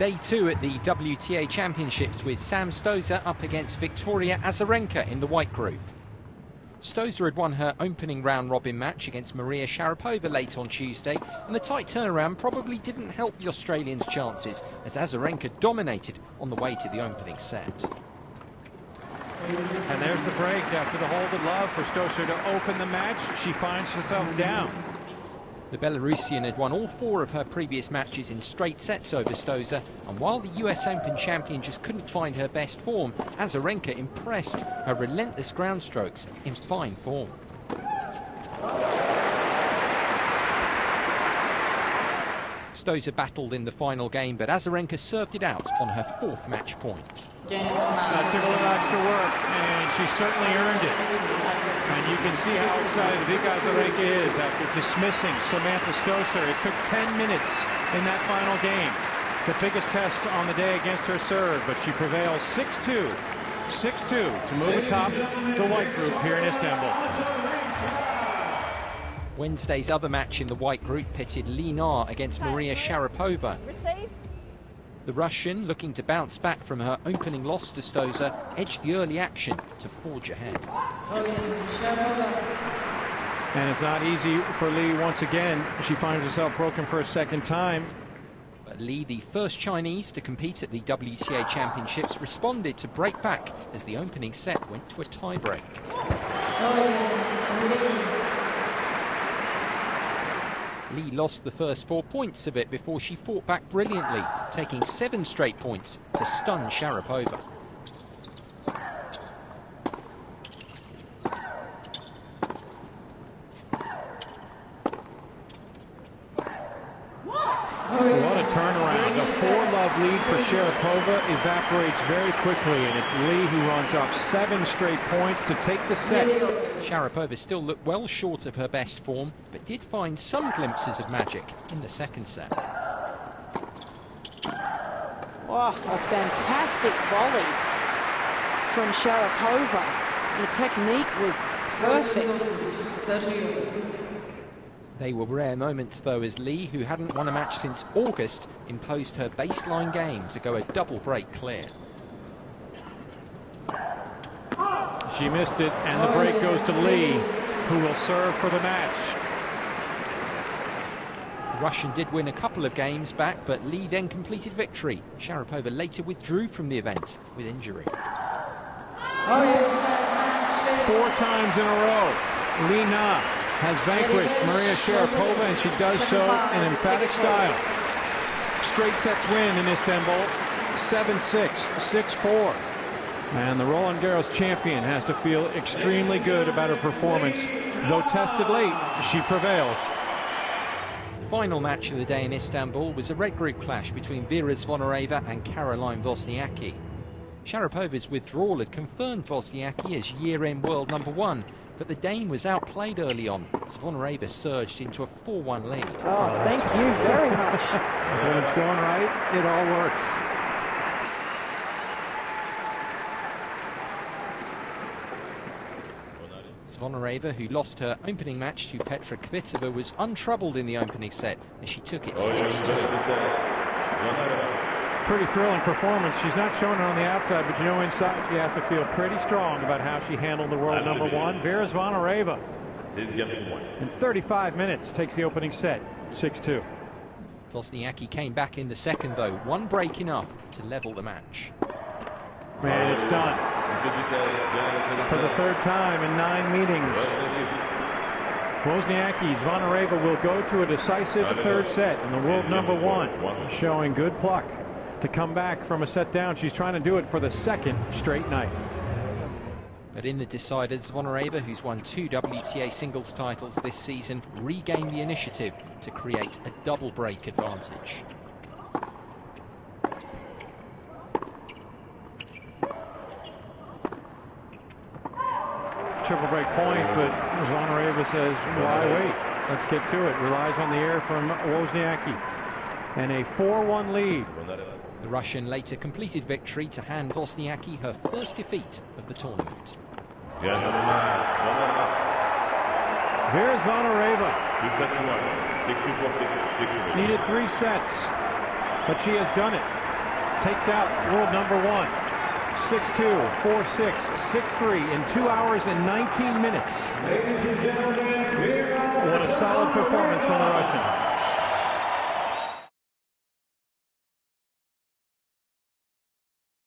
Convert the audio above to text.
Day 2 at the WTA Championships with Sam Stosur up against Victoria Azarenka in the white group. Stosur had won her opening round-robin match against Maria Sharapova late on Tuesday, and the tight turnaround probably didn't help the Australians' chances as Azarenka dominated on the way to the opening set. And there's the break after the hold of love for Stosur to open the match. She finds herself down. The Belarusian had won all 4 of her previous matches in straight sets over Stosur, and while the US Open champion just couldn't find her best form, Azarenka impressed, her relentless ground strokes in fine form. Stosur battled in the final game, but Azarenka served it out on her 4th match point. That took a little extra work, and she certainly earned it. And you can see how excited big Azarenka is after dismissing Samantha Stosur. It took 10 minutes in that final game. The biggest test on the day against her serve, but she prevails 6-2. 6-2 to move atop the white group here in Istanbul. Wednesday's other match in the white group pitted Li Na against Maria Sharapova. The Russian, looking to bounce back from her opening loss to Stosur, edged the early action to forge ahead. And it's not easy for Li once again. She finds herself broken for a second time. But Li, the first Chinese to compete at the WTA Championships, responded to break back as the opening set went to a tiebreak. Li lost the first 4 points of it before she fought back brilliantly, taking 7 straight points to stun Sharapova. What a turnaround. A 4-love lead for Sharapova evaporates very quickly, and it's Li who runs off 7 straight points to take the set. Sharapova still looked well short of her best form, but did find some glimpses of magic in the second set. Oh, a fantastic volley from Sharapova. The technique was perfect. They were rare moments though, as Li, who hadn't won a match since August, imposed her baseline game to go a double break clear. She missed it, and the break goes to Li, who will serve for the match. The Russian did win a couple of games back, but Li then completed victory. Sharapova later withdrew from the event with injury. 4 times in a row, Li Na has vanquished Maria Sharapova, and she does so in emphatic style. Straight sets win in Istanbul, 7-6, 6-4. And the Roland Garros champion has to feel extremely good about her performance. Though tested late, she prevails. The final match of the day in Istanbul was a red group clash between Vera Zvonareva and Caroline Wozniacki. Sharapova's withdrawal had confirmed Wozniacki as year-end world #1, but the Dane was outplayed early on. Zvonareva surged into a 4-1 lead. Oh, thank you very much. When it's going right, it all works. Zvonareva, who lost her opening match to Petra Kvitova, was untroubled in the opening set as she took it 6-2. Pretty thrilling performance. She's not showing it on the outside, but you know inside she has to feel pretty strong about how she handled the world #1. Vera Zvonareva, in 35 minutes, takes the opening set, 6-2. Wozniacki came back in the second though, 1 break enough to level the match. And it's done. For the 3rd time in 9 meetings. Wozniacki, Zvonareva will go to a decisive 3rd set in the world #1, showing good pluck to come back from a set down. She's trying to do it for the 2nd straight night. But in the deciders, Zvonareva, who's won 2 WTA singles titles this season, regained the initiative to create a double break advantage. Triple break point, but Zvonareva says, why wait? Let's get to it. Relies on the air from Wozniacki. And a 4-1 lead. The Russian later completed victory to hand Wozniacki her first defeat of the tournament. Vera Zvonareva needed 3 sets, but she has done it. takes out world number 1. 6-2, 4-6, 6-3 in 2 hours and 19 minutes. What a solid performance from the Russian.